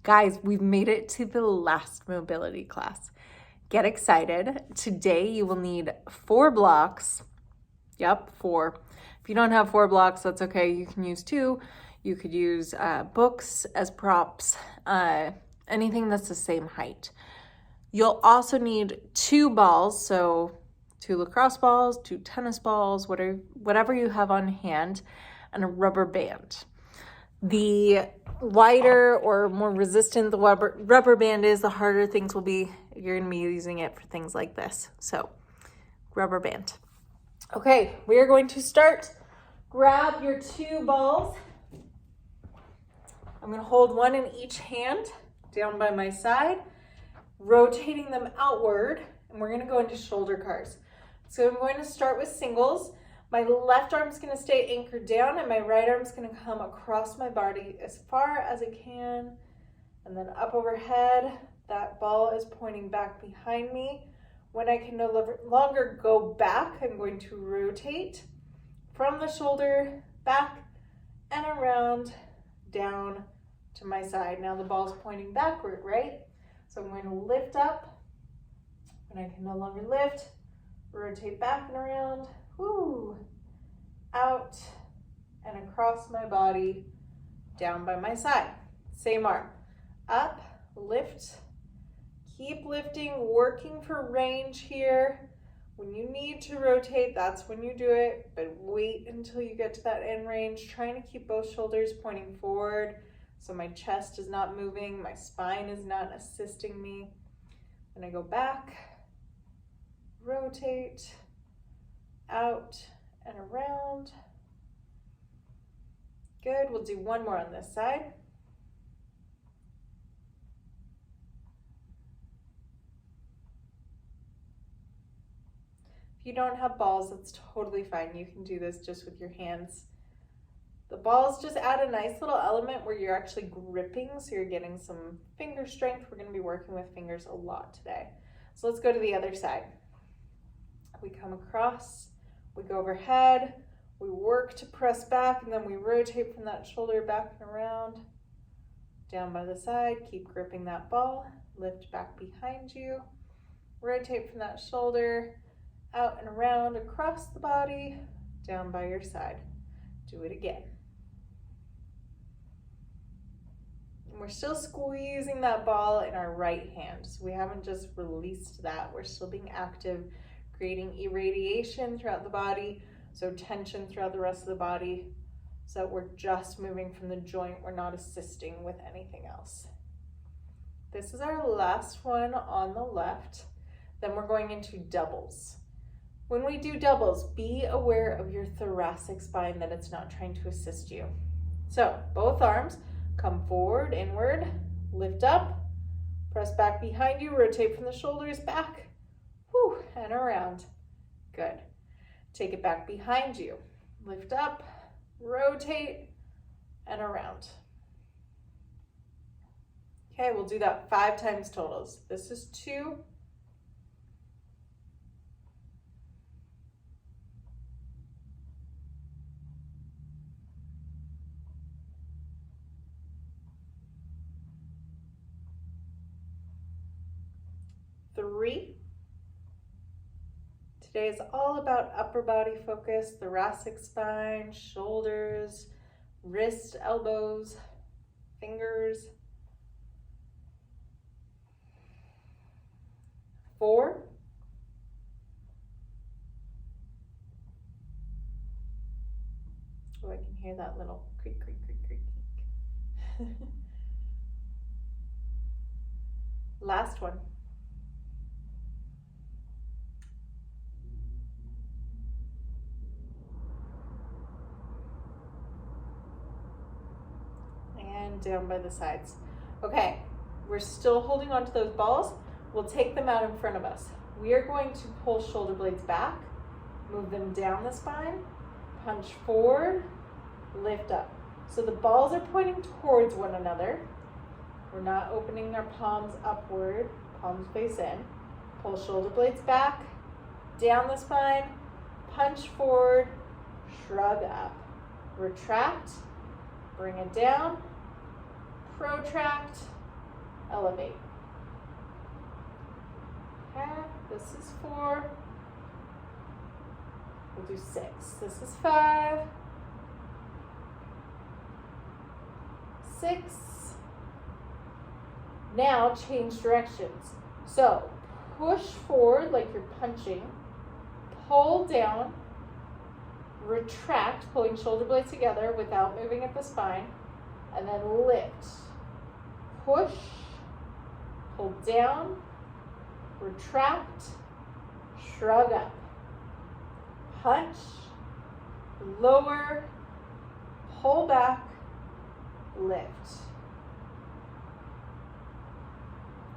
Guys, we've made it to the last mobility class. Get excited. Today you will need 4 blocks. Yep, 4. If you don't have 4 blocks, that's okay. You can use 2. You could use books as props, anything that's the same height. You'll also need 2 balls, so 2 lacrosse balls, 2 tennis balls, whatever you have on hand, and a rubber band. The wider or more resistant the rubber band is, the harder things will be. You're going to be using it for things like this. So, rubber band. Okay, we are going to start. Grab your 2 balls. I'm going to hold one in each hand down by my side, rotating them outward, and we're going to go into shoulder cars. So I'm going to start with singles. My left arm is going to stay anchored down, and my right arm is going to come across my body as far as it can, and then up overhead. That ball is pointing back behind me. When I can no longer go back, I'm going to rotate from the shoulder back and around down to my side. Now the ball is pointing backward, right? So I'm going to lift up. When I can no longer lift, rotate back and around. Woo. Out and across my body, down by my side. Same arm. Up, lift, keep lifting, working for range here. When you need to rotate, that's when you do it, but wait until you get to that end range, trying to keep both shoulders pointing forward so my chest is not moving, my spine is not assisting me. When I go back, rotate, out and around. Good, we'll do one more on this side. If you don't have balls, that's totally fine. You can do this just with your hands. The balls just add a nice little element where you're actually gripping, so you're getting some finger strength. We're going to be working with fingers a lot today. So let's go to the other side. We come across, we go overhead, we work to press back, and then we rotate from that shoulder back and around, down by the side. Keep gripping that ball, lift back behind you, rotate from that shoulder, out and around, across the body, down by your side. Do it again. And we're still squeezing that ball in our right hand, so we haven't just released that. We're still being active, creating irradiation throughout the body, so tension throughout the rest of the body, so that we're just moving from the joint. We're not assisting with anything else. This is our last one on the left. Then we're going into doubles. When we do doubles, be aware of your thoracic spine, that it's not trying to assist you. So both arms come forward, inward, lift up, press back behind you, rotate from the shoulders back, whew, and around. Good. Take it back behind you. Lift up, rotate, and around. Okay, we'll do that 5 times totals. This is 2. Three. Today is all about upper body focus, thoracic spine, shoulders, wrists, elbows, fingers. 4. Oh, I can hear that little creak, creak, creak, creak, creak. Last one. And down by the sides. Okay, we're still holding on to those balls. We'll take them out in front of us. We are going to pull shoulder blades back, move them down the spine, punch forward, lift up. So the balls are pointing towards one another. We're not opening our palms upward, palms face in. Pull shoulder blades back, down the spine, punch forward, shrug up. Retract, bring it down, protract, elevate. Okay, this is 4. We'll do 6. This is 5. 6. Now change directions. So push forward like you're punching, pull down, retract, pulling shoulder blades together without moving at the spine, and then lift. Push, pull down, retract, shrug up. Punch, lower, pull back, lift.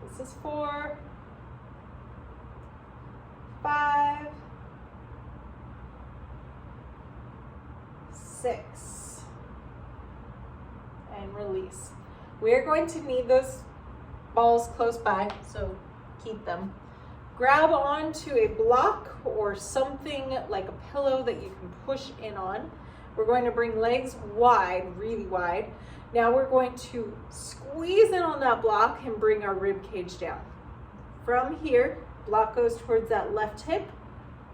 This is 4, 5, 6, and release. We're going to need those balls close by, so keep them. Grab onto a block or something like a pillow that you can push in on. We're going to bring legs wide, really wide. Now we're going to squeeze in on that block and bring our rib cage down. From here, block goes towards that left hip,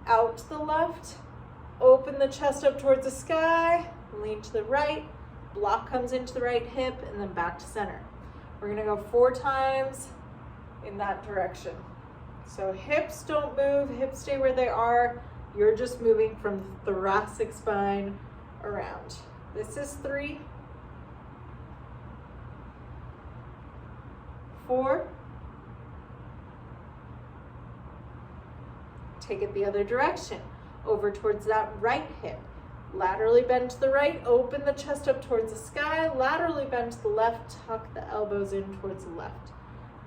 out to the left, open the chest up towards the sky, lean to the right, block comes into the right hip, and then back to center. We're gonna go 4 times in that direction. So hips don't move, hips stay where they are. You're just moving from the thoracic spine around. This is 3, 4. Take it the other direction, over towards that right hip. Laterally bend to the right, open the chest up towards the sky, laterally bend to the left, tuck the elbows in towards the left.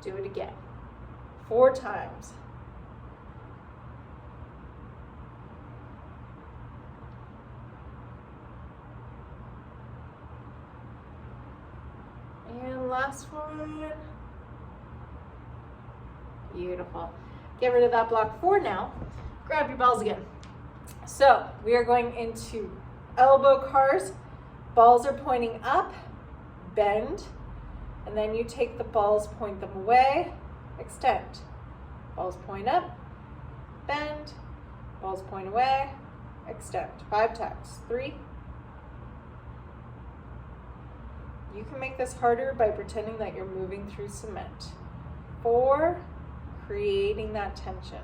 Do it again. 4 times. And last one. Beautiful. Get rid of that block 4 now. Grab your balls again. So we are going into elbow cars. Balls are pointing up, bend, and then you take the balls, point them away, extend. Balls point up, bend, balls point away, extend. 5 times. 3. You can make this harder by pretending that you're moving through cement. 4, creating that tension.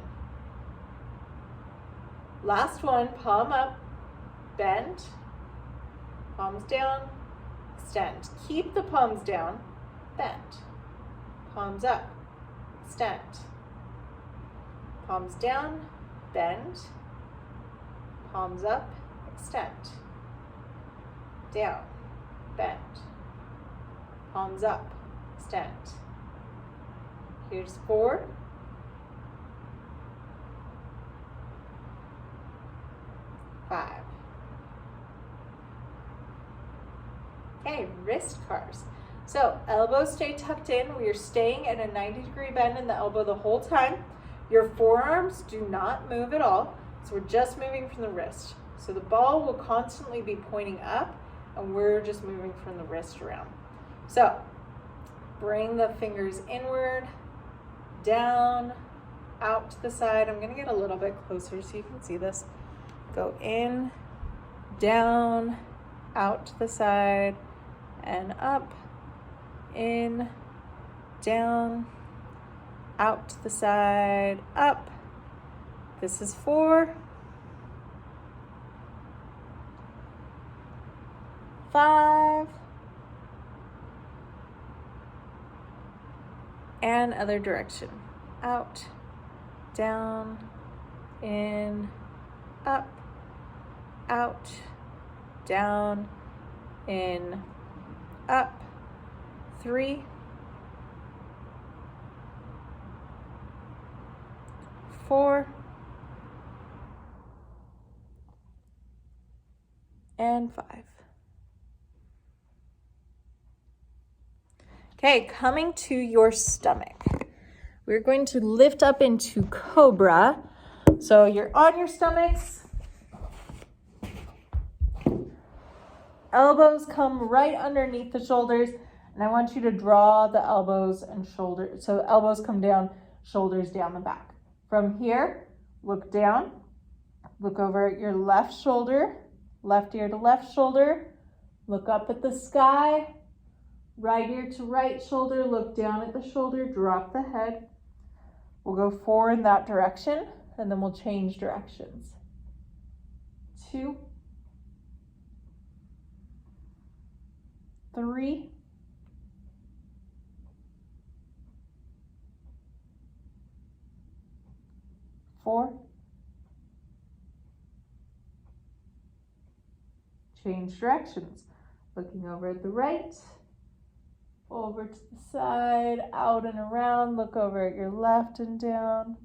Last one, palm up, bend, palms down, extend. Keep the palms down, bend, palms up, extend. Palms down, bend, palms up, extend. Down, bend, palms up, extend. Here's 4. 5. Okay, wrist cars. So elbows stay tucked in. We are staying at a 90-degree bend in the elbow the whole time. Your forearms do not move at all. So we're just moving from the wrist. So the ball will constantly be pointing up and we're just moving from the wrist around. So bring the fingers inward, down, out to the side. I'm gonna get a little bit closer so you can see this. Go in, down, out to the side, and up, in, down, out to the side, up. This is 4, 5, and other direction. Out, down, in, up, out, down, in, up. 3, 4, and 5. Okay, coming to your stomach. We're going to lift up into cobra. So you're on your stomachs. Elbows come right underneath the shoulders, And I want you to draw the elbows and shoulders. So elbows come down, shoulders down the back. From here, look down, look over at your left shoulder, left ear to left shoulder, look up at the sky, right ear to right shoulder, look down at the shoulder, drop the head. We'll go 4 in that direction, and then we'll change directions. 2, 3, 4, change directions, looking over at the right, over to the side, out and around, look over at your left and down,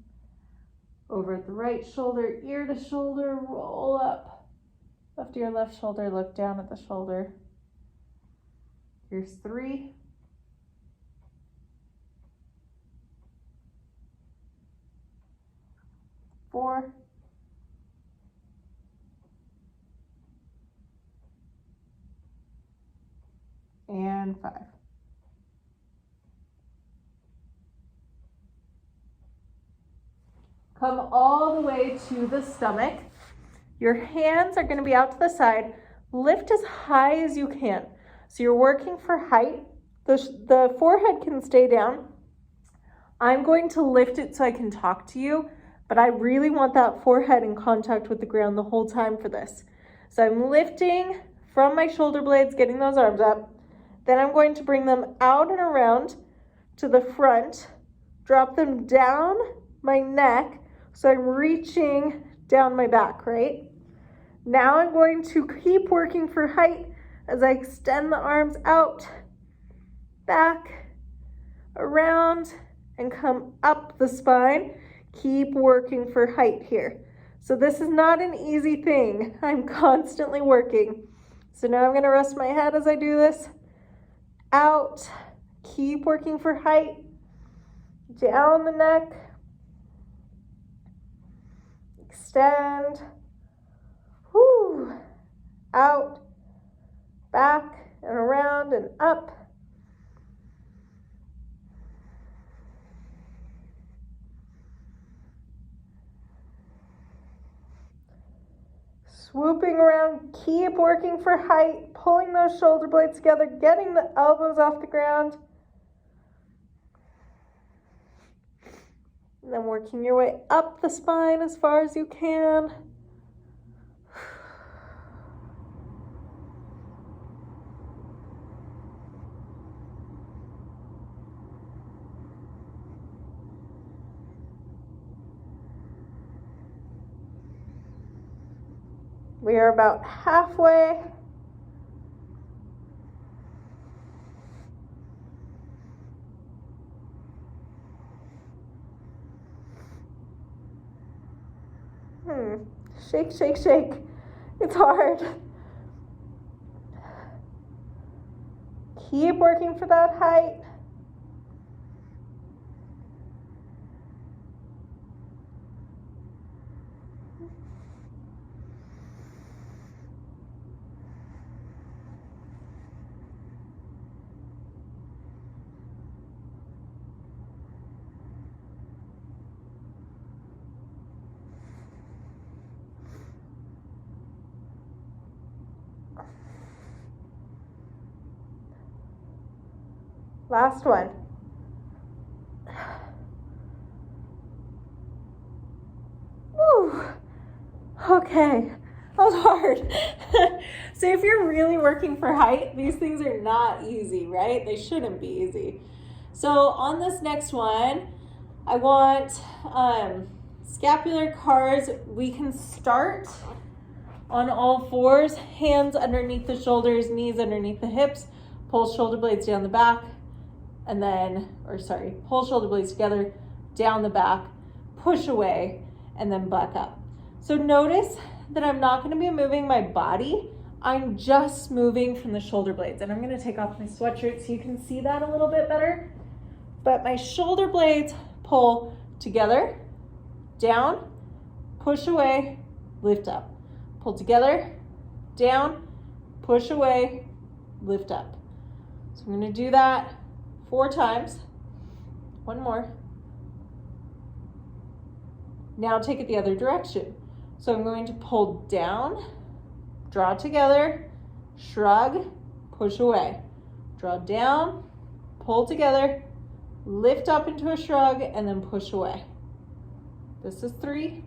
over at the right shoulder, ear to shoulder, roll up, left ear, left shoulder, look down at the shoulder. Here's 3, 4, and 5. Come all the way to the stomach. Your hands are going to be out to the side. Lift as high as you can. So you're working for height. The forehead can stay down. I'm going to lift it so I can talk to you, but I really want that forehead in contact with the ground the whole time for this. So I'm lifting from my shoulder blades, getting those arms up. Then I'm going to bring them out and around to the front, drop them down my neck, so I'm reaching down my back, right? Now I'm going to keep working for height as I extend the arms out, back, around, and come up the spine. Keep working for height here. So this is not an easy thing. I'm constantly working. So now I'm going to rest my head as I do this. Out, keep working for height, down the neck, extend, whoo, out, back and around and up. Swooping around, keep working for height, pulling those shoulder blades together, getting the elbows off the ground. And then working your way up the spine as far as you can. We are about halfway. Shake, shake, shake. It's hard. Keep working for that height. Last one. Woo. Okay, that was hard. So if you're really working for height, these things are not easy, right? They shouldn't be easy. So on this next one, I want scapular cars. We can start on all fours, hands underneath the shoulders, knees underneath the hips, pull shoulder blades down the back, and then, pull shoulder blades together, down the back, push away, and then back up. So notice that I'm not gonna be moving my body, I'm just moving from the shoulder blades. And I'm gonna take off my sweatshirt so you can see that a little bit better. But my shoulder blades pull together, down, push away, lift up. Pull together, down, push away, lift up. So I'm going to do that 4 times. One more. Now take it the other direction. So I'm going to pull down, draw together, shrug, push away. Draw down, pull together, lift up into a shrug, and then push away. This is 3,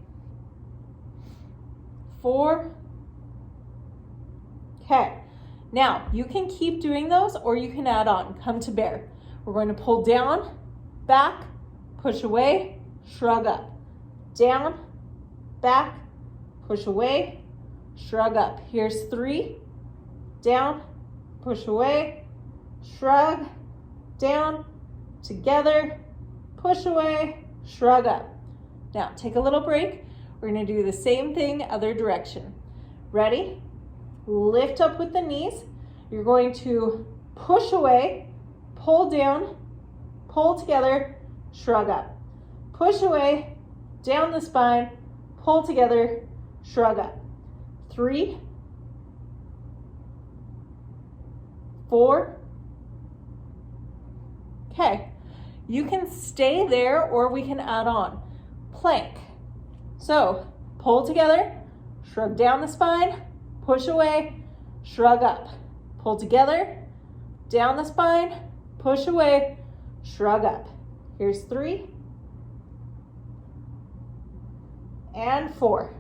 4. Okay. Now you can keep doing those or you can add on. Come to bear. We're going to pull down, back, push away, shrug up. Down, back, push away, shrug up. Here's 3. Down, push away, shrug, down, together, push away, shrug up. Now take a little break. We're going to do the same thing, other direction. Ready? Lift up with the knees. You're going to push away, pull down, pull together, shrug up. Push away, down the spine, pull together, shrug up. 3, 4. Okay, you can stay there or we can add on. Plank. So pull together, shrug down the spine, push away, shrug up. Pull together, down the spine, push away, shrug up. Here's 3 and 4.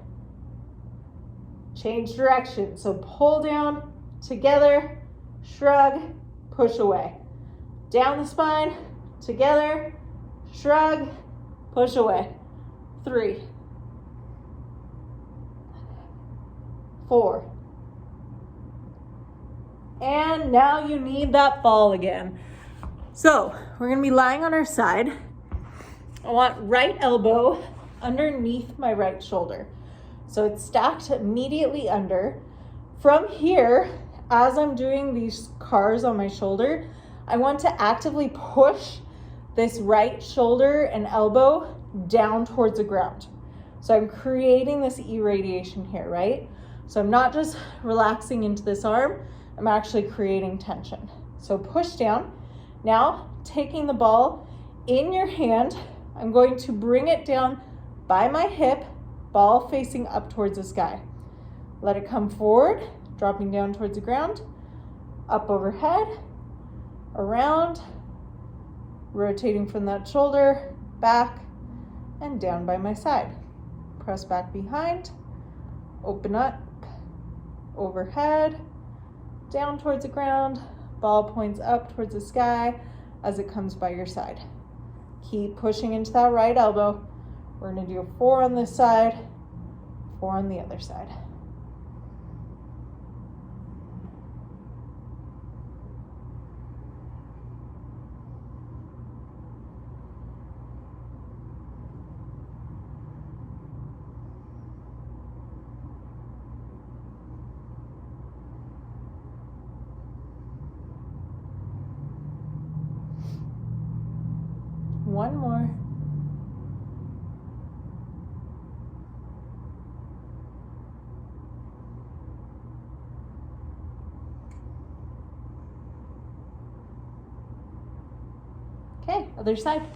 Change direction. So pull down, together, shrug, push away. Down the spine, together, shrug, push away. 3, 4. And now you need that fall again. So we're gonna be lying on our side. I want right elbow underneath my right shoulder. So it's stacked immediately under. From here, as I'm doing these cars on my shoulder, I want to actively push this right shoulder and elbow down towards the ground. So I'm creating this irradiation here, right? So I'm not just relaxing into this arm, I'm actually creating tension. So push down. Now, taking the ball in your hand, I'm going to bring it down by my hip, ball facing up towards the sky. Let it come forward, dropping down towards the ground, up overhead, around, rotating from that shoulder, back, and down by my side. Press back behind, open up, overhead, down towards the ground, ball points up towards the sky as it comes by your side. Keep pushing into that right elbow. We're going to do 4 on this side, 4 on the other side. One more. Okay, other side.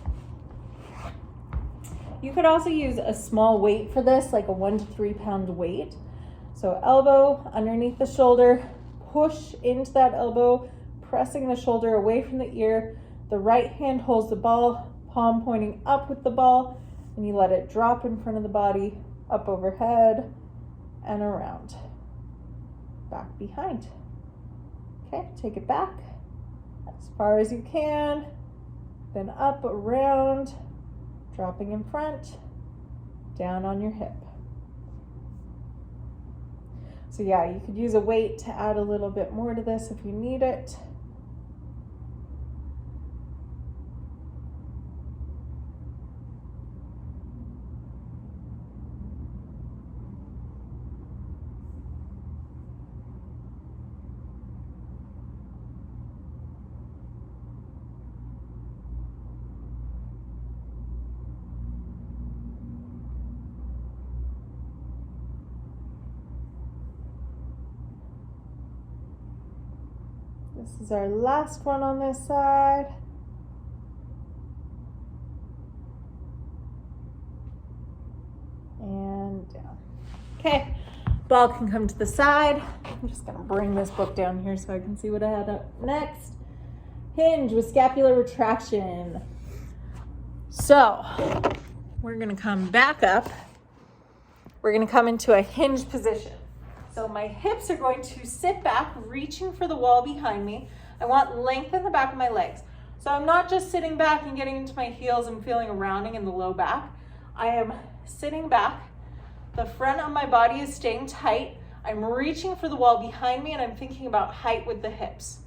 You could also use a small weight for this, like a 1 to 3 pound weight. So elbow underneath the shoulder, push into that elbow, pressing the shoulder away from the ear. The right hand holds the ball, palm pointing up with the ball, and you let it drop in front of the body, up overhead and around. Back behind. Okay, take it back as far as you can, then up, around, dropping in front, down on your hip. So yeah, you could use a weight to add a little bit more to this if you need it. This is our last one on this side. And down. Okay, ball can come to the side. I'm just gonna bring this book down here so I can see what I had up next. Hinge with scapular retraction. So we're gonna come back up. We're gonna come into a hinge position. So my hips are going to sit back, reaching for the wall behind me. I want length in the back of my legs. So I'm not just sitting back and getting into my heels and feeling a rounding in the low back. I am sitting back. The front of my body is staying tight. I'm reaching for the wall behind me and I'm thinking about height with the hips.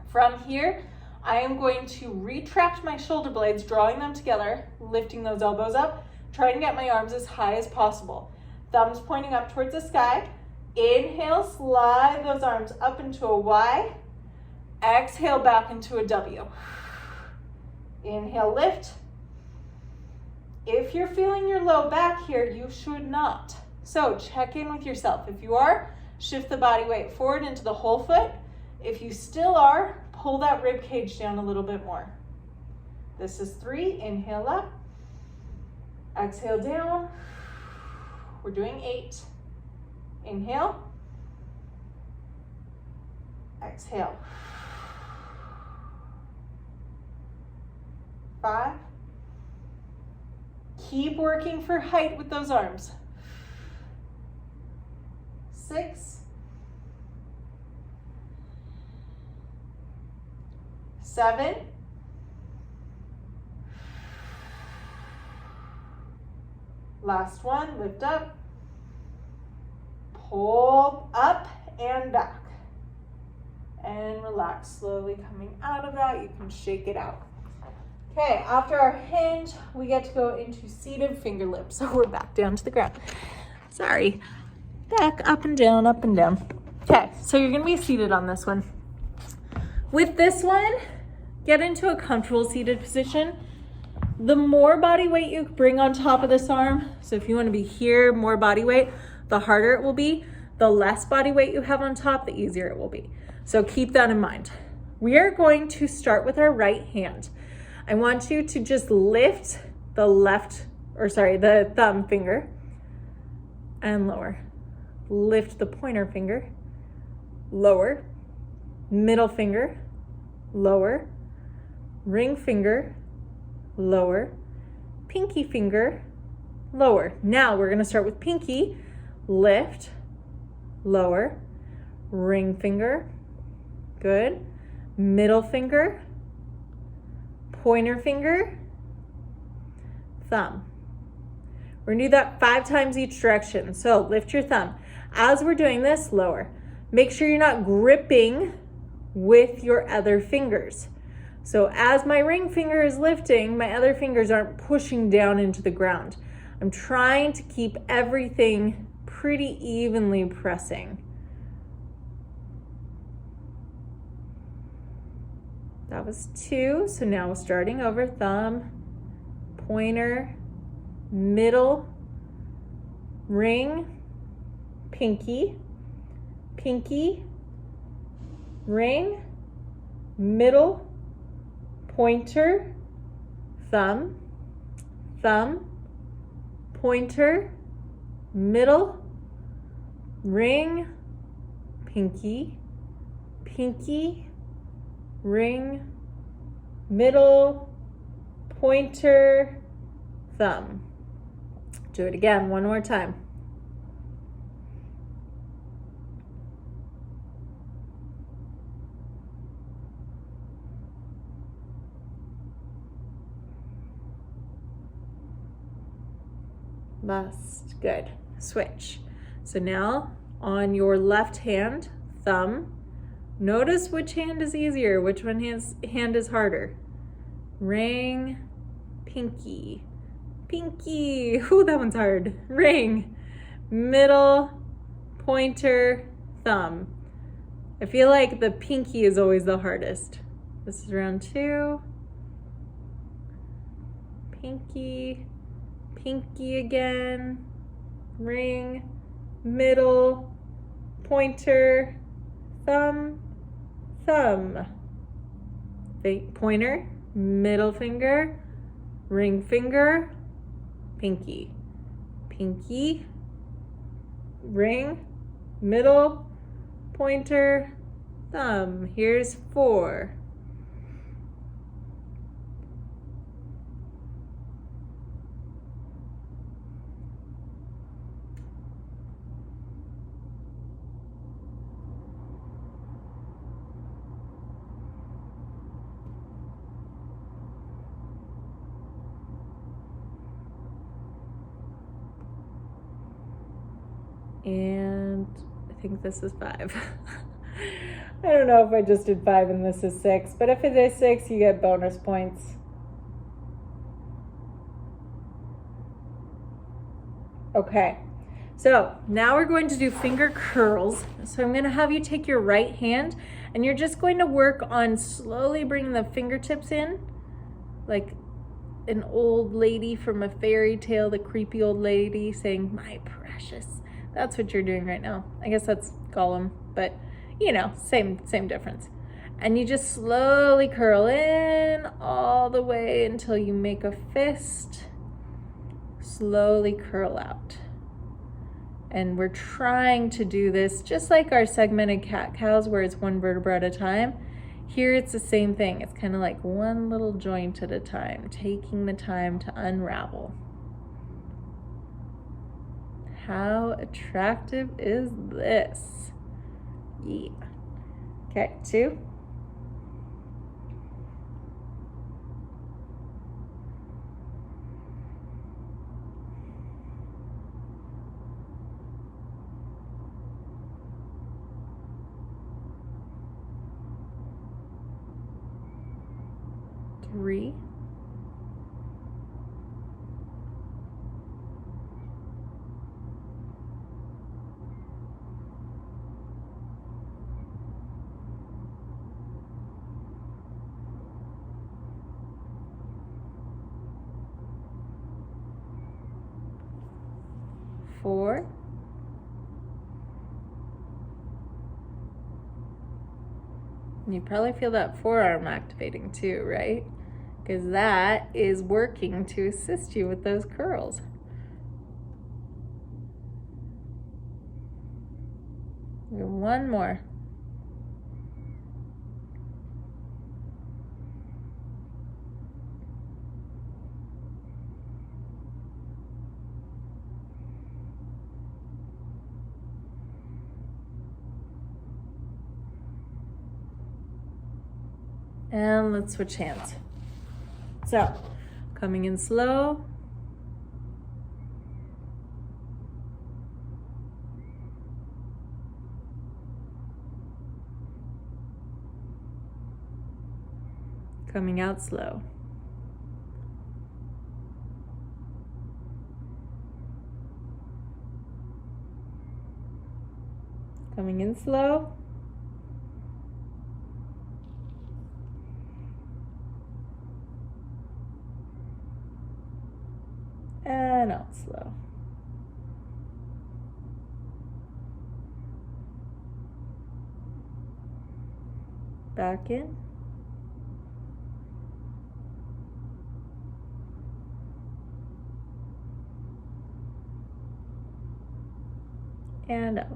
From here, I am going to retract my shoulder blades, drawing them together, lifting those elbows up, trying to get my arms as high as possible. Thumbs pointing up towards the sky. Inhale, slide those arms up into a Y. Exhale, back into a W. Inhale, lift. If you're feeling your low back here, you should not. So check in with yourself. If you are, shift the body weight forward into the whole foot. If you still are, pull that rib cage down a little bit more. This is 3. Inhale up. Exhale down. We're doing 8. Inhale. Exhale. 5. Keep working for height with those arms. 6. 7. 'Last one, lift up. Pull up and back. And relax, slowly coming out of that. You can shake it out. Okay, after our hinge, we get to go into seated finger lips. So we're back down to the ground. Sorry. Back, up and down, up and down. Okay, so you're gonna be seated on this one. With this one, get into a comfortable seated position. The more body weight you bring on top of this arm, so if you wanna be here, more body weight, the harder it will be. The less body weight you have on top, the easier it will be. So keep that in mind. We are going to start with our right hand. I want you to just lift the thumb finger and lower. Lift the pointer finger, lower. Middle finger, lower. Ring finger, lower. Pinky finger, lower. Now we're gonna start with pinky, lift, lower. Ring finger, good. Middle finger, pointer finger, thumb. We're gonna do that 5 times each direction. So lift your thumb. As we're doing this, lower. Make sure you're not gripping with your other fingers. So as my ring finger is lifting, my other fingers aren't pushing down into the ground. I'm trying to keep everything pretty evenly pressing. That was 2, so now we're starting over. Thumb, pointer, middle, ring, pinky, pinky, ring, middle, pointer, thumb, thumb, pointer, middle, ring, pinky, pinky, ring, middle, pointer, thumb. Do it again, one more time. Last, good. Switch. So now on your left hand, thumb, notice which hand is easier, which one hand is harder. Ring, pinky, pinky, ooh, that one's hard. Ring, middle, pointer, thumb. I feel like the pinky is always the hardest. This is round 2. Pinky, pinky again, ring, middle, pointer, thumb, thumb, pointer, middle finger, ring finger, pinky, pinky, ring, middle, pointer, thumb. Here's 4. And I think this is 5. I don't know if I just did 5 and this is 6, but if it is 6, you get bonus points. Okay, so now we're going to do finger curls. So I'm going to have you take your right hand and you're just going to work on slowly bringing the fingertips in, like an old lady from a fairy tale, the creepy old lady saying, "My precious." That's what you're doing right now. I guess that's Gollum, but you know, same difference. And you just slowly curl in all the way until you make a fist. Slowly curl out. And we're trying to do this just like our segmented cat-cows where it's one vertebra at a time. Here it's the same thing. It's kind of like one little joint at a time, taking the time to unravel. How attractive is this? Yeah. Okay, 2. Three. 4. And you probably feel that forearm activating too, right? Because that is working to assist you with those curls. One more. And let's switch hands. So, coming in slow. Coming out slow. Coming in slow. And out slow. Back in. And out.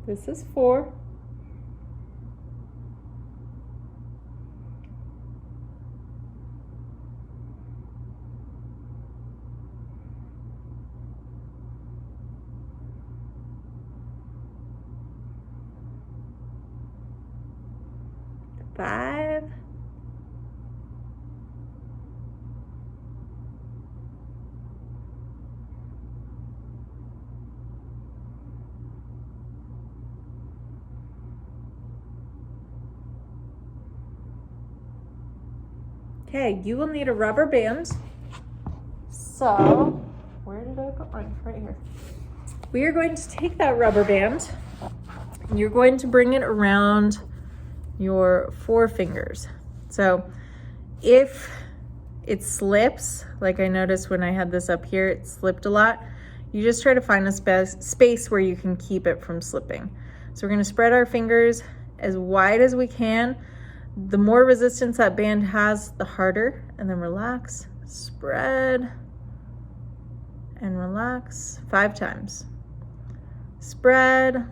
This is 4. Five. Okay, you will need a rubber band. So, where did I put mine? Right here. We are going to take that rubber band and you're going to bring it around your forefingers. So if it slips, like I noticed when I had this up here, it slipped a lot. You just try to find a space where you can keep it from slipping. So we're gonna spread our fingers as wide as we can. The more resistance that band has, the harder, and then relax, spread, and relax 5 times. Spread,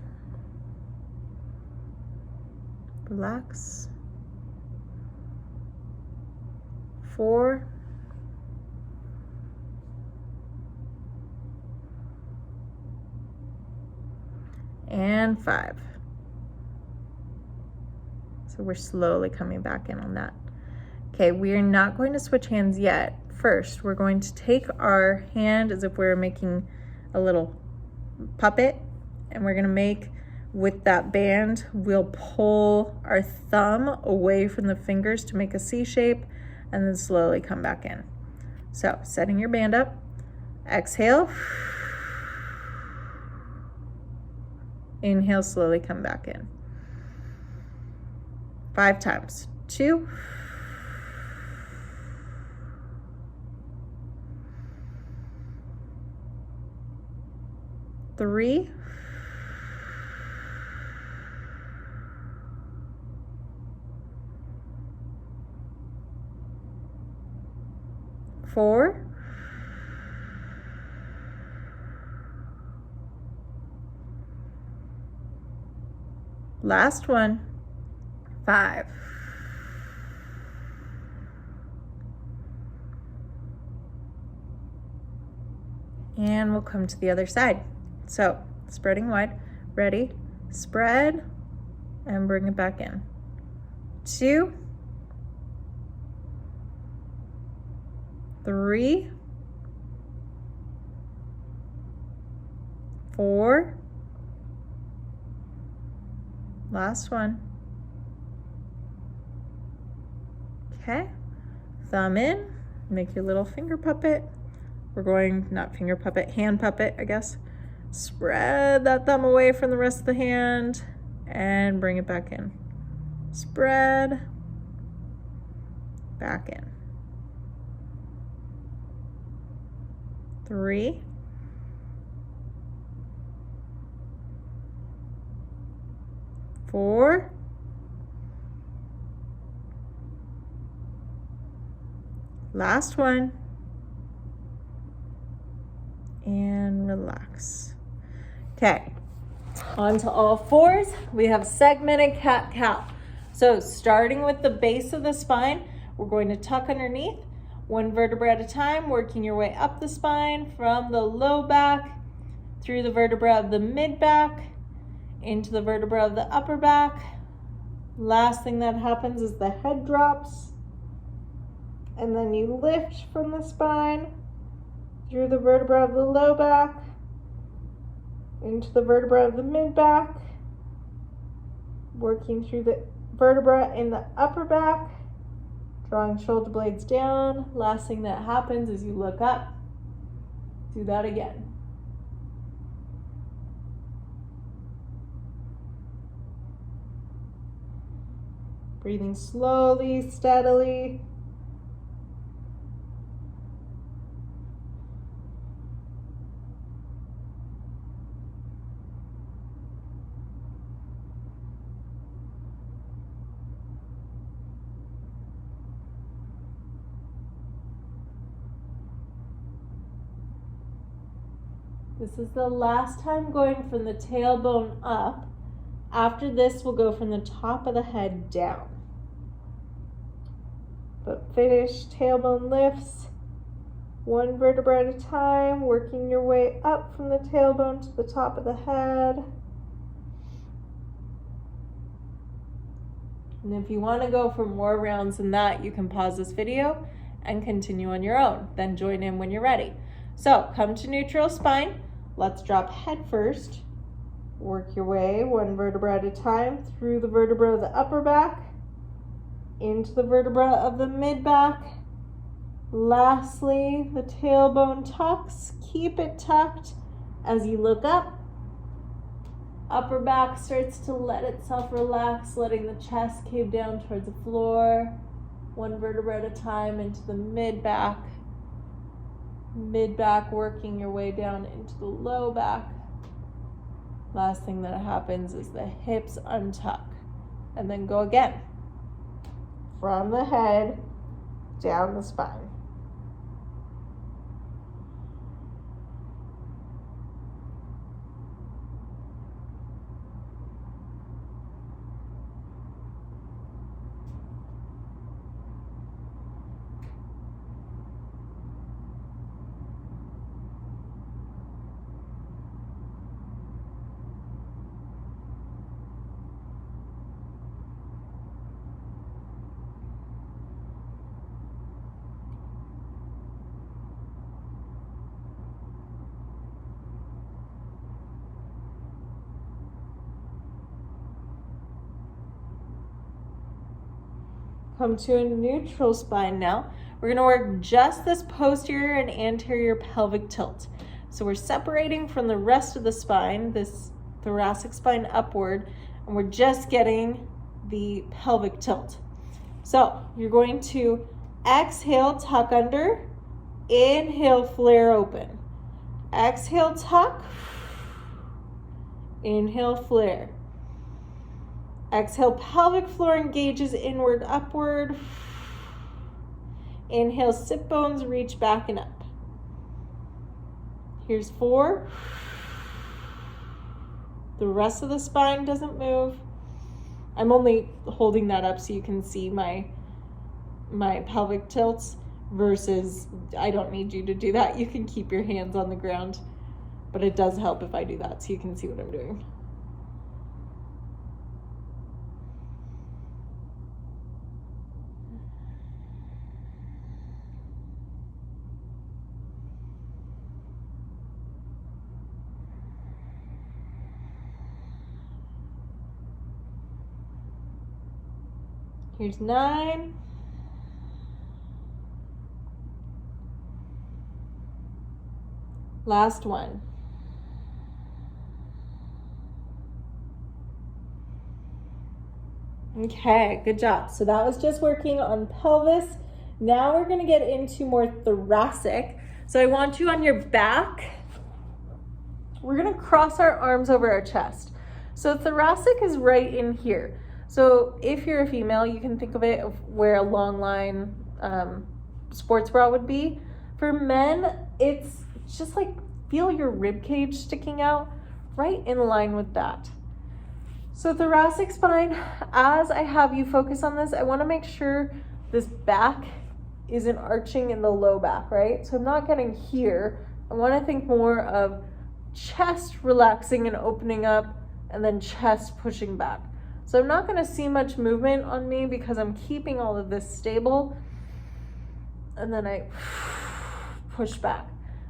relax, 4, and 5. So we're slowly coming back in on that. Okay, we are not going to switch hands yet. First, we're going to take our hand as if we were making a little puppet, and we're gonna make, with that band, we'll pull our thumb away from the fingers to make a C shape, and then slowly come back in. So, setting your band up, exhale, inhale, slowly come back in. 5 times. 2, 3, 4, 5. And we'll come to the other side. So, spreading wide, ready, spread, and bring it back in. 2, 3, 4, last one. Okay, thumb in, make your little finger puppet. We're going, not finger puppet, hand puppet, I guess. Spread that thumb away from the rest of the hand and bring it back in. Spread, back in. 3, 4, 'Last one. And relax. Okay, on to all fours. We have segmented cat-cow. So starting with the base of the spine, we're going to tuck underneath, one vertebra at a time, working your way up the spine from the low back, through the vertebra of the mid back, into the vertebra of the upper back. Last thing that happens is the head drops, and then you lift from the spine, through the vertebra of the low back, into the vertebra of the mid back, working through the vertebra in the upper back, drawing shoulder blades down. Last thing that happens is you look up. Do that again. Breathing slowly, steadily. This is the last time going from the tailbone up. After this, we'll go from the top of the head down. But finish tailbone lifts, one vertebra at a time, working your way up from the tailbone to the top of the head. And if you want to go for more rounds than that, you can pause this video and continue on your own. Then join in when you're ready. So come to neutral spine. Let's drop head first. Work your way one vertebra at a time through the vertebra of the upper back, into the vertebra of the mid back. Lastly, the tailbone tucks. Keep it tucked as you look up. Upper back starts to let itself relax, letting the chest cave down towards the floor. one vertebra at a time into the mid-back. Mid-back, working your way down into the low back. Last thing that happens is the hips untuck. And then go again. From the head, down the spine. Come to a neutral spine now. We're gonna work just this posterior and anterior pelvic tilt. So we're separating from the rest of the spine, this thoracic spine upward, and we're just getting the pelvic tilt. So you're going to exhale, tuck under, inhale, flare open. Exhale, tuck, inhale, flare. Exhale, pelvic floor engages inward, upward. Inhale, sit bones reach back and up. Here's 4. The rest of the spine doesn't move. I'm only holding that up so you can see my pelvic tilts versus I don't need you to do that. You can keep your hands on the ground, but it does help if I do that so you can see what I'm doing. Here's 9. Last one. Okay, good job. So that was just working on pelvis. Now we're going to get into more thoracic. So I want you on your back. We're going to cross our arms over our chest. So thoracic is right in here. So if you're a female, you can think of it of where a long line sports bra would be. For men, it's just like feel your rib cage sticking out right in line with that. So thoracic spine, as I have you focus on this, I want to make sure this back isn't arching in the low back, right? So I'm not getting here. I want to think more of chest relaxing and opening up and then chest pushing back. So I'm not going to see much movement on me because I'm keeping all of this stable. And then I push back.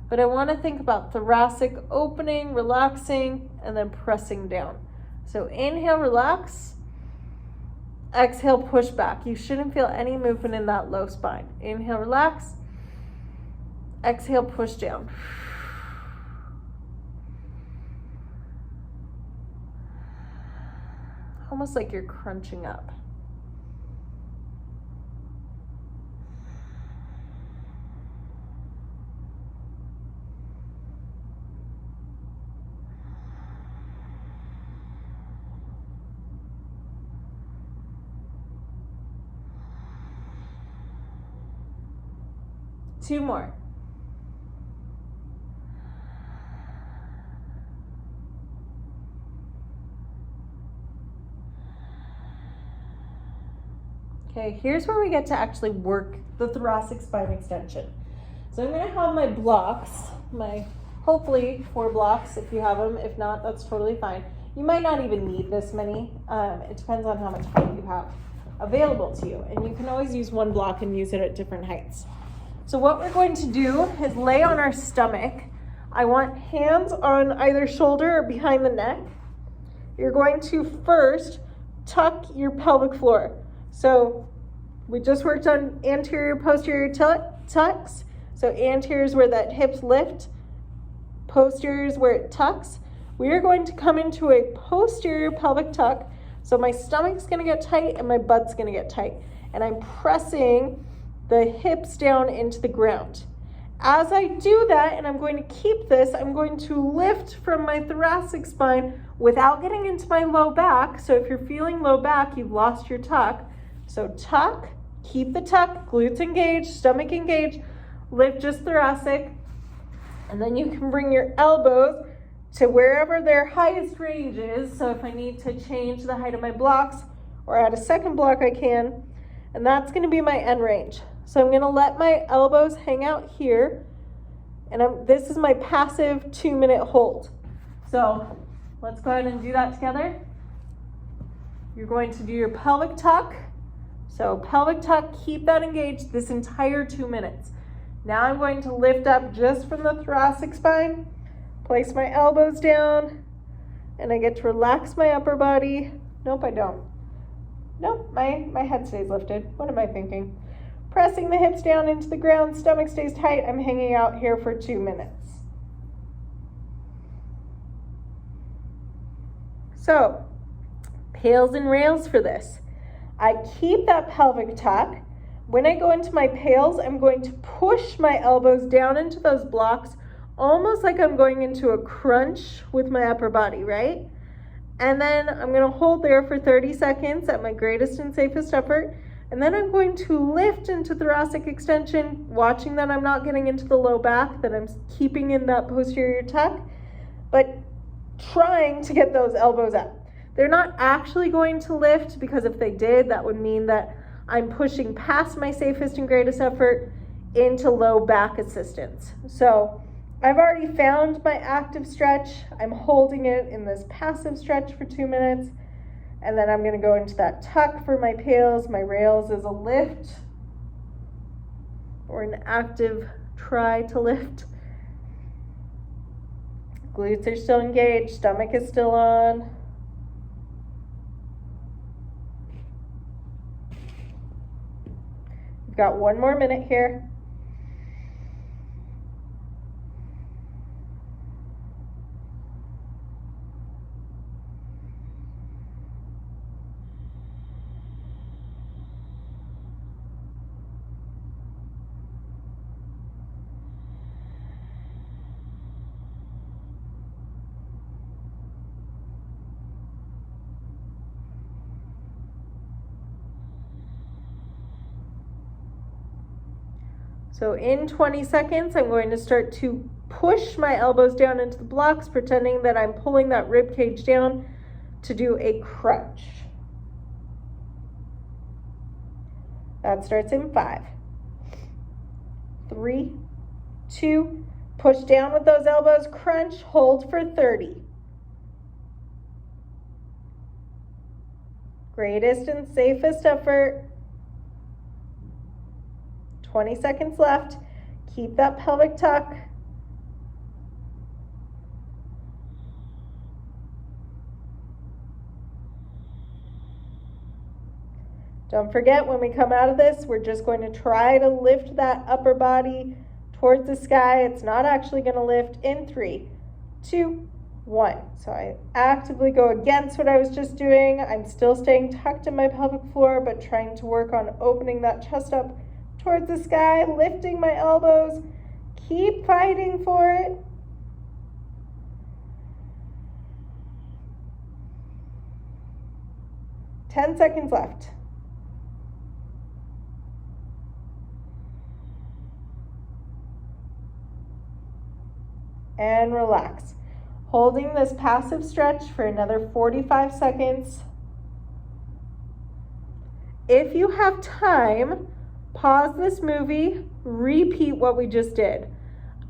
But I want to think about thoracic opening, relaxing, and then pressing down. So inhale, relax. Exhale, push back. You shouldn't feel any movement in that low spine. Inhale, relax. Exhale, push down. Almost like you're crunching up. Two more. Okay, here's where we get to actually work the thoracic spine extension. So I'm going to have my blocks, my hopefully 4 blocks if you have them. If not, that's totally fine. You might not even need this many. It depends on how much height you have available to you. And you can always use 1 block and use it at different heights. So what we're going to do is lay on our stomach. I want hands on either shoulder or behind the neck. You're going to first tuck your pelvic floor. So we just worked on anterior, posterior tucks. So anterior is where that hips lift. Posterior is where it tucks. We are going to come into a posterior pelvic tuck. So my stomach's gonna get tight and my butt's gonna get tight. and I'm pressing the hips down into the ground. As I do that, and I'm going to keep this, I'm going to lift from my thoracic spine without getting into my low back. So if you're feeling low back, you've lost your tuck. So tuck, keep the tuck, glutes engaged, stomach engaged, lift just thoracic. And then you can bring your elbows to wherever their highest range is. So if I need to change the height of my blocks or add a second block, I can. And that's going to be my end range. So I'm going to let my elbows hang out here. And this is my passive 2-minute hold. So let's go ahead and do that together. You're going to do your pelvic tuck. So pelvic tuck, keep that engaged this entire 2 minutes. Now I'm going to lift up just from the thoracic spine, place my elbows down, and I get to relax my upper body. Nope, I don't. Nope, my head stays lifted. What am I thinking? Pressing the hips down into the ground, stomach stays tight. I'm hanging out here for 2 minutes. So, pails and rails for this. I keep that pelvic tuck. When I go into my pails, I'm going to push my elbows down into those blocks, almost like I'm going into a crunch with my upper body, right? And then I'm going to hold there for 30 seconds at my greatest and safest effort. And then I'm going to lift into thoracic extension, watching that I'm not getting into the low back, that I'm keeping in that posterior tuck, but trying to get those elbows up. They're not actually going to lift, because if they did, that would mean that I'm pushing past my safest and greatest effort into low back assistance. So I've already found my active stretch. I'm holding it in this passive stretch for 2 minutes. And then I'm going to go into that tuck for my pails. My rails is a lift or an active try to lift. Glutes are still engaged. Stomach is still on. We've got 1 more minute here. So in 20 seconds, I'm going to start to push my elbows down into the blocks, pretending that I'm pulling that rib cage down to do a crunch. That starts in 5, 3, 2, push down with those elbows, crunch, hold for 30. Greatest and safest effort. 20 seconds left. Keep that pelvic tuck. Don't forget, when we come out of this, we're just going to try to lift that upper body towards the sky. It's not actually going to lift in 3, 2, 1. So I actively go against what I was just doing. I'm still staying tucked in my pelvic floor, but trying to work on opening that chest up towards the sky, lifting my elbows. Keep fighting for it. Ten seconds left. And relax. Holding this passive stretch for another 45 seconds. If you have time, pause this movie, repeat what we just did.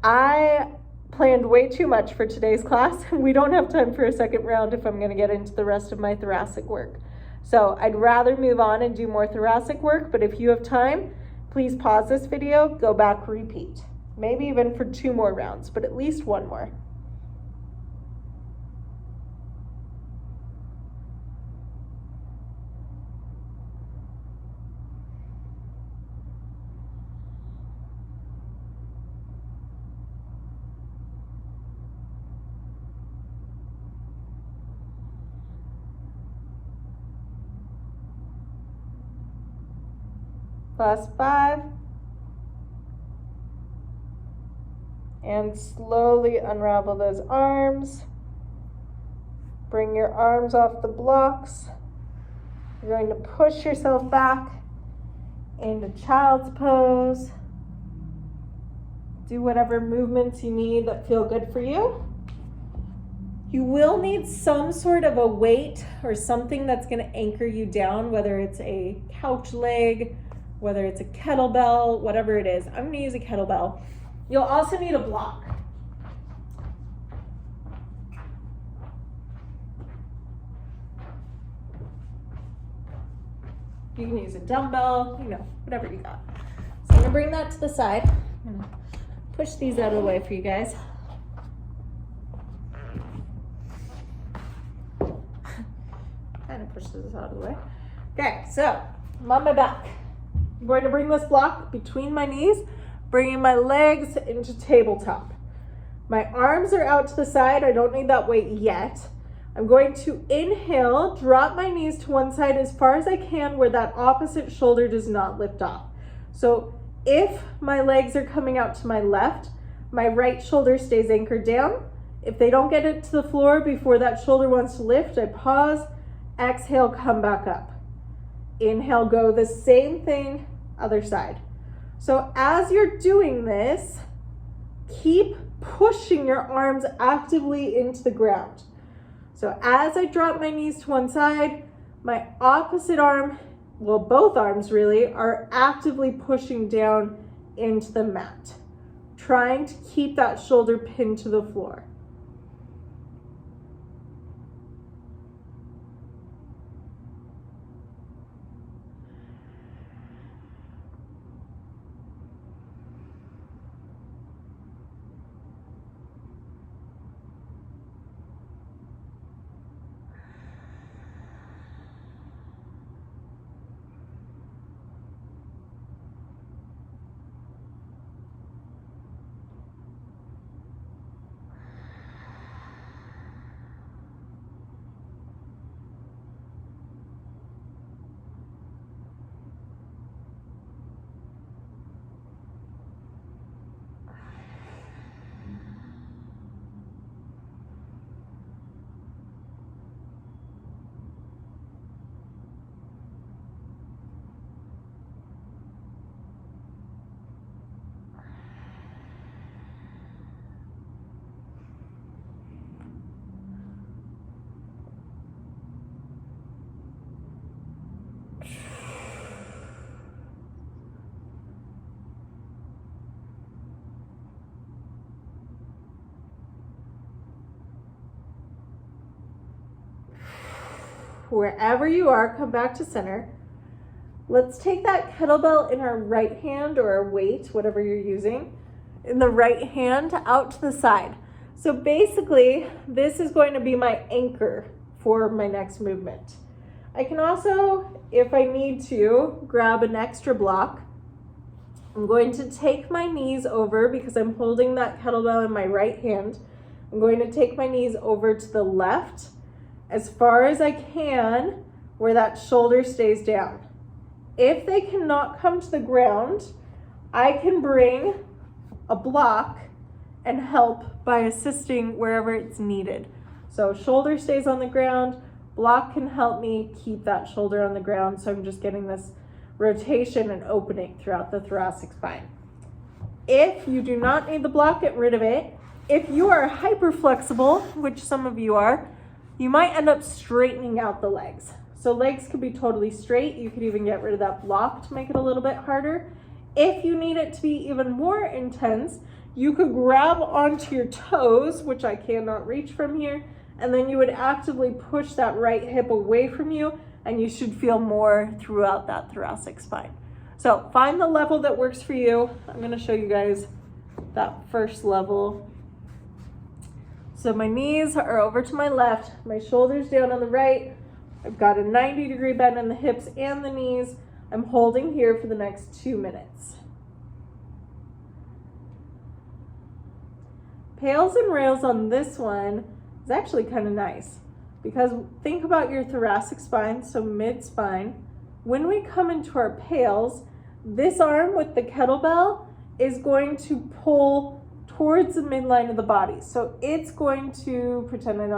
I planned way too much for today's class. We don't have time for a second round if I'm going to get into the rest of my thoracic work. So I'd rather move on and do more thoracic work, but if you have time, please pause this video, go back, repeat. Maybe even for 2 more rounds, but at least 1 more. Last 5. And slowly unravel those arms. Bring your arms off the blocks. You're going to push yourself back into child's pose. Do whatever movements you need that feel good for you. You will need some sort of a weight or something that's going to anchor you down, whether it's a couch leg, whether it's a kettlebell, whatever it is. I'm going to use a kettlebell. You'll also need a block. You can use a dumbbell, whatever you got. So I'm going to bring that to the side. I'm going to push these out of the way for you guys. Kind of push this out of the way. Okay, so I'm on my back. I'm going to bring this block between my knees, bringing my legs into tabletop. My arms are out to the side. I don't need that weight yet. I'm going to inhale, drop my knees to one side as far as I can where that opposite shoulder does not lift off. So if my legs are coming out to my left, my right shoulder stays anchored down. If they don't get it to the floor before that shoulder wants to lift, I pause, exhale, come back up. Inhale, go the same thing, other side. So as you're doing this, keep pushing your arms actively into the ground. So as I drop my knees to one side, my opposite arm, well, both arms really, are actively pushing down into the mat, trying to keep that shoulder pinned to the floor. Wherever you are, come back to center. Let's take that kettlebell in our right hand, or our weight, whatever you're using, in the right hand out to the side. So basically, this is going to be my anchor for my next movement. I can also, if I need to, grab an extra block. I'm going to take my knees over because I'm holding that kettlebell in my right hand. I'm going to take my knees over to the left as far as I can where that shoulder stays down. If they cannot come to the ground, I can bring a block and help by assisting wherever it's needed. So shoulder stays on the ground, block can help me keep that shoulder on the ground, so I'm just getting this rotation and opening throughout the thoracic spine. If you do not need the block, get rid of it. If you are hyper flexible, which some of you are, you might end up straightening out the legs. So legs could be totally straight. You could even get rid of that block to make it a little bit harder. If you need it to be even more intense, you could grab onto your toes, which I cannot reach from here, and then you would actively push that right hip away from you, and you should feel more throughout that thoracic spine. So find the level that works for you. I'm gonna show you guys that first level. So my knees are over to my left, my shoulders down on the right. I've got a 90-degree bend in the hips and the knees. I'm holding here for the next 2 minutes. Pails and rails on this one is actually kind of nice because think about your thoracic spine, so mid-spine. When we come into our pails, This arm with the kettlebell is going to pull towards the midline of the body. So it's going to pretend that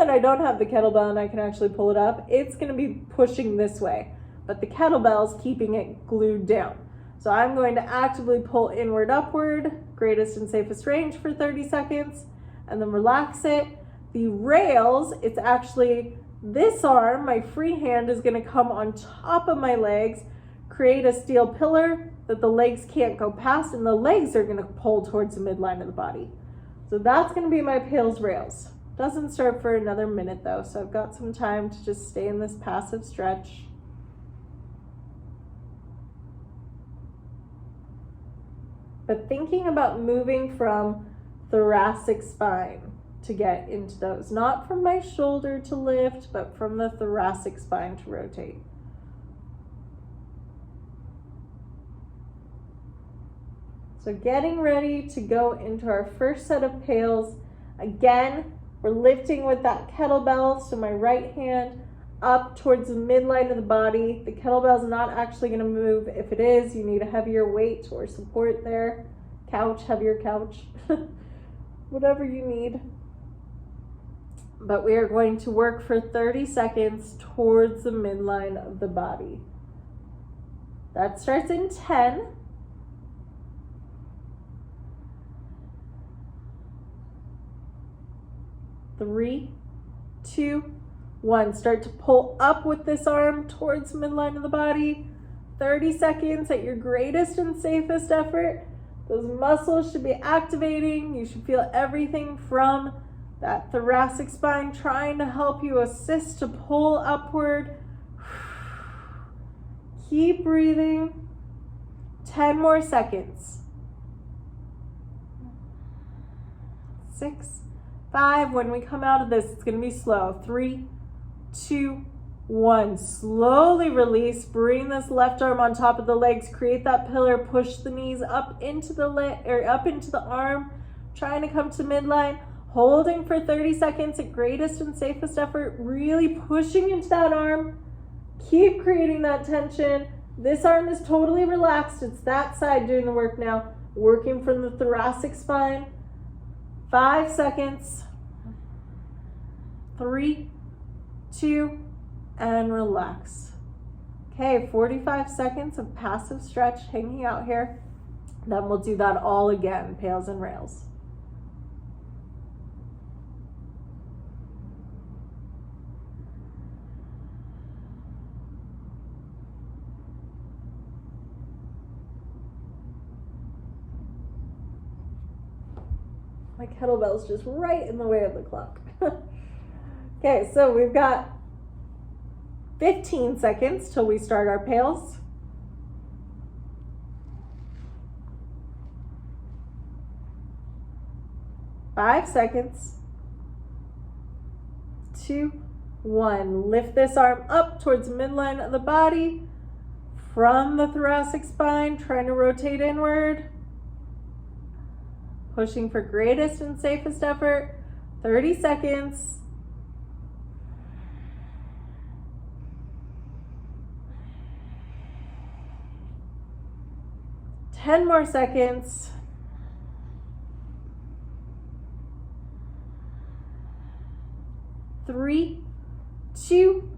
I don't have the kettlebell and I can actually pull it up. It's going to be pushing this way, but the kettlebell's keeping it glued down. So I'm going to actively pull inward, upward, greatest and safest range for 30 seconds, and then relax it. The rails, it's actually this arm, my free hand is going to come on top of my legs, create a steel pillar that the legs can't go past, and the legs are going to pull towards the midline of the body. So that's going to be my PAILS rails. Doesn't start for another minute though, so I've got some time to just stay in this passive stretch. But thinking about moving from thoracic spine to get into those, not from my shoulder to lift, but from the thoracic spine to rotate. So getting ready to go into our first set of PAILS. Again, we're lifting with that kettlebell, so my right hand up towards the midline of the body. The kettlebell's not actually going to move. If it is, you need a heavier weight or support there. Couch, heavier couch, whatever you need. But we are going to work for 30 seconds towards the midline of the body. That starts in 10. 3, 2, 1. Start to pull up with this arm towards the midline of the body. 30 seconds at your greatest and safest effort. Those muscles should be activating. You should feel everything from that thoracic spine trying to help you assist to pull upward. Keep breathing. 10 more seconds. 6, 5. When we come out of this, it's going to be slow. 3, 2, 1. Slowly release. Bring this left arm on top of the legs. Create that pillar. Push the knees up into the up into the arm. Trying to come to midline. Holding for 30 seconds at greatest and safest effort. Really pushing into that arm. Keep creating that tension. This arm is totally relaxed. It's that side doing the work now. Working from the thoracic spine. 5 seconds. 3, 2, and relax. Okay, 45 seconds of passive stretch hanging out here. Then we'll do that all again, PAILS and rails. My kettlebell's just right in the way of the clock. Okay, so we've got 15 seconds till we start our PAILS. Five seconds. 2, 1. Lift this arm up towards the midline of the body from the thoracic spine, trying to rotate inward. Pushing for greatest and safest effort. 30 seconds. 10 more seconds. 3, 2,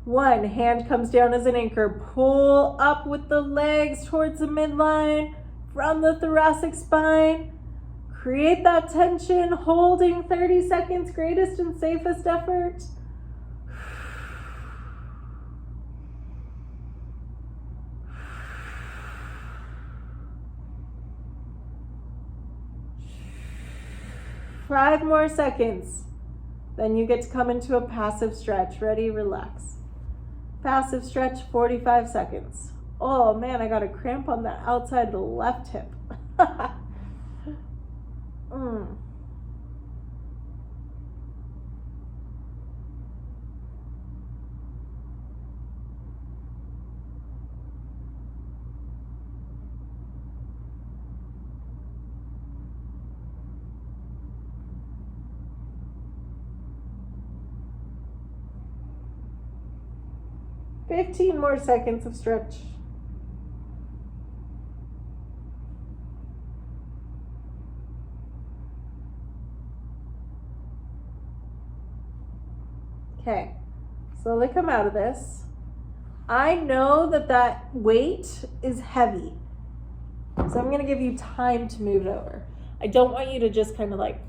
1. Hand comes down as an anchor. Pull up with the legs towards the midline from the thoracic spine. Create that tension, holding 30 seconds, greatest and safest effort. Five more seconds. Then you get to come into a passive stretch. Ready? Relax. Passive stretch, 45 seconds. Oh man, I got a cramp on the outside of the left hip. 15 more seconds of stretch. Okay, slowly come out of this. I know that that weight is heavy, so I'm gonna give you time to move it over. I don't want you to just kind of like,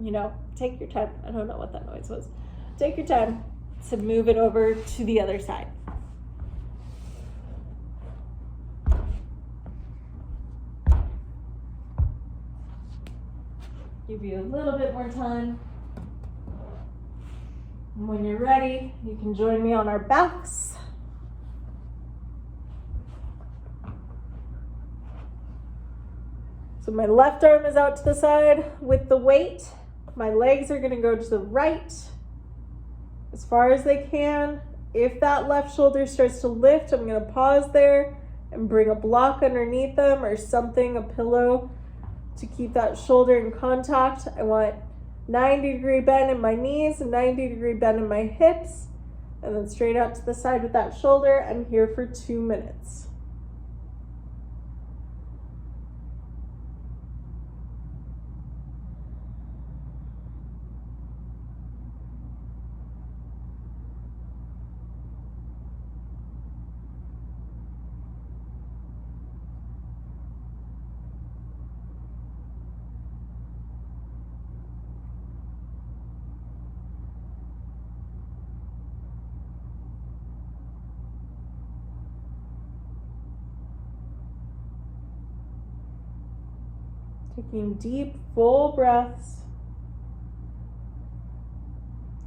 you know, take your time. I don't know what that noise was. Take your time to move it over to the other side. Give you a little bit more time. And when you're ready, you can join me on our backs. So my left arm is out to the side with the weight. My legs are gonna go to the right as far as they can. If that left shoulder starts to lift, I'm gonna pause there and bring a block underneath them or something, a pillow, to keep that shoulder in contact. I want 90-degree bend in my knees and 90-degree bend in my hips, and then straight out to the side with that shoulder. I'm here for 2 minutes. Taking deep, full breaths.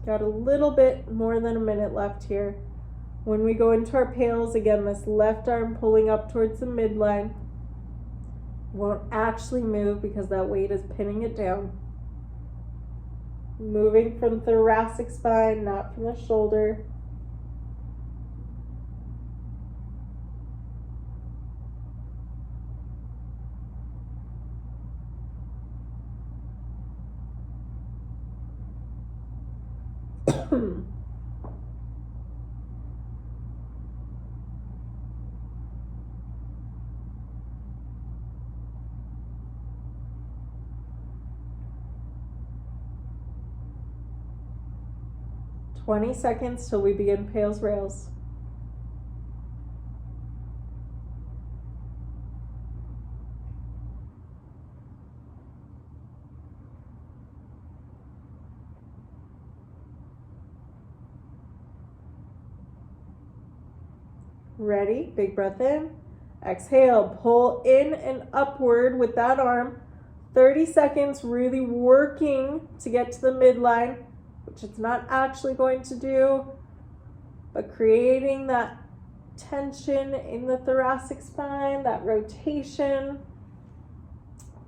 Got a little bit more than a minute left here. When we go into our pails, again, this left arm pulling up towards the midline. Won't actually move because that weight is pinning it down. Moving from thoracic spine, not from the shoulder. Hmm. 20 seconds till we begin pails rails. Ready? Big breath in. Exhale, pull in and upward with that arm. 30 seconds really working to get to the midline, which it's not actually going to do, but creating that tension in the thoracic spine, that rotation.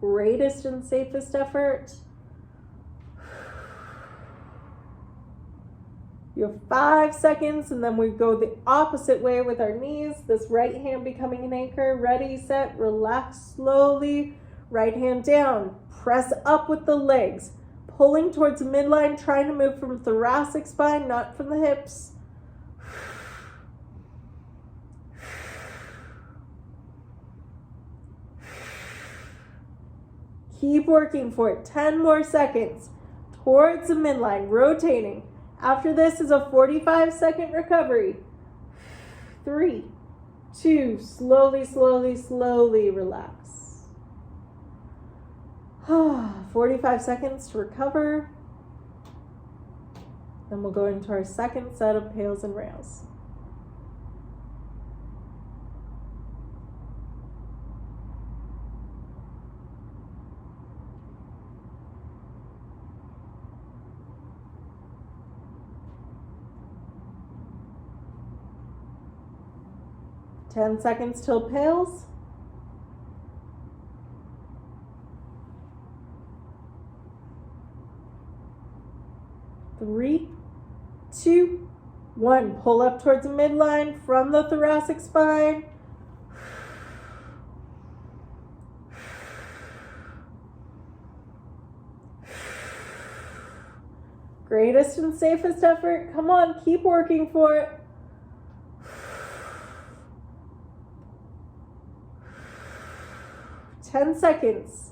Greatest and safest effort. You have 5 seconds, and then we go the opposite way with our knees. This right hand becoming an anchor. Ready, set, relax slowly. Right hand down. Press up with the legs. Pulling towards the midline, trying to move from thoracic spine, not from the hips. Keep working for it. 10 more seconds. Towards the midline, rotating. After this is a 45-second recovery. 3, 2, slowly, slowly, slowly relax. 45 seconds to recover. Then we'll go into our second set of pails and rails. Ten seconds till pails. 3, 2, 1. Pull up towards the midline from the thoracic spine. Greatest and safest effort. Come on, keep working for it. 10 seconds.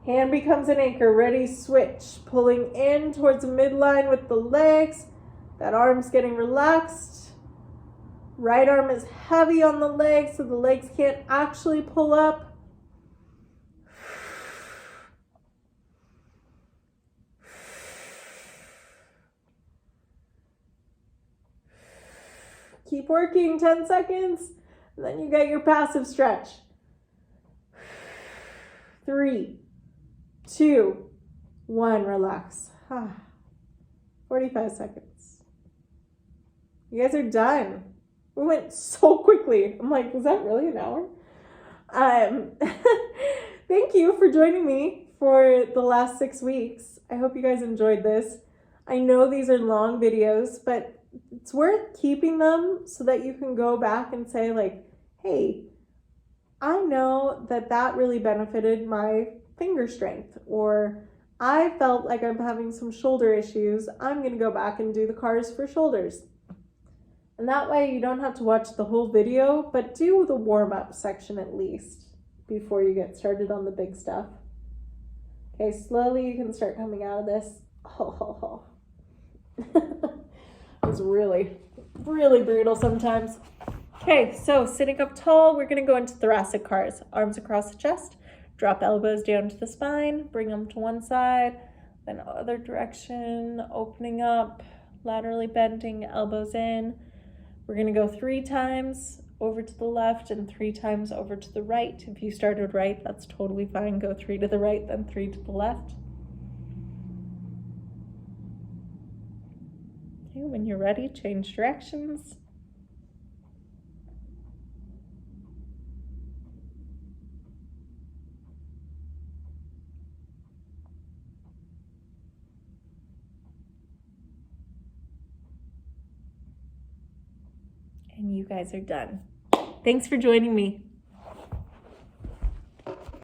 Hand becomes an anchor, ready, switch. Pulling in towards the midline with the legs. That arm's getting relaxed. Right arm is heavy on the legs, so the legs can't actually pull up. Keep working, 10 seconds. And then you get your passive stretch. 3, 2, 1, relax. 45 seconds. You guys are done. We went so quickly. I'm like, was that really an hour? Thank you for joining me for the last 6 weeks. I hope you guys enjoyed this. I know these are long videos, but it's worth keeping them so that you can go back and say like, hey, I know that really benefited my finger strength, or I felt like I'm having some shoulder issues. I'm going to go back and do the cars for shoulders. And that way you don't have to watch the whole video, but do the warm-up section at least before you get started on the big stuff. Okay, slowly you can start coming out of this. It's really, really brutal sometimes. Okay, so sitting up tall, we're gonna go into thoracic cars. Arms across the chest, drop elbows down to the spine, bring them to one side, then other direction, opening up, laterally bending, elbows in. We're gonna go 3 times over to the left and 3 times over to the right. If you started right, that's totally fine. Go 3 to the right, then 3 to the left. Okay, when you're ready, change directions. And you guys are done. Thanks for joining me.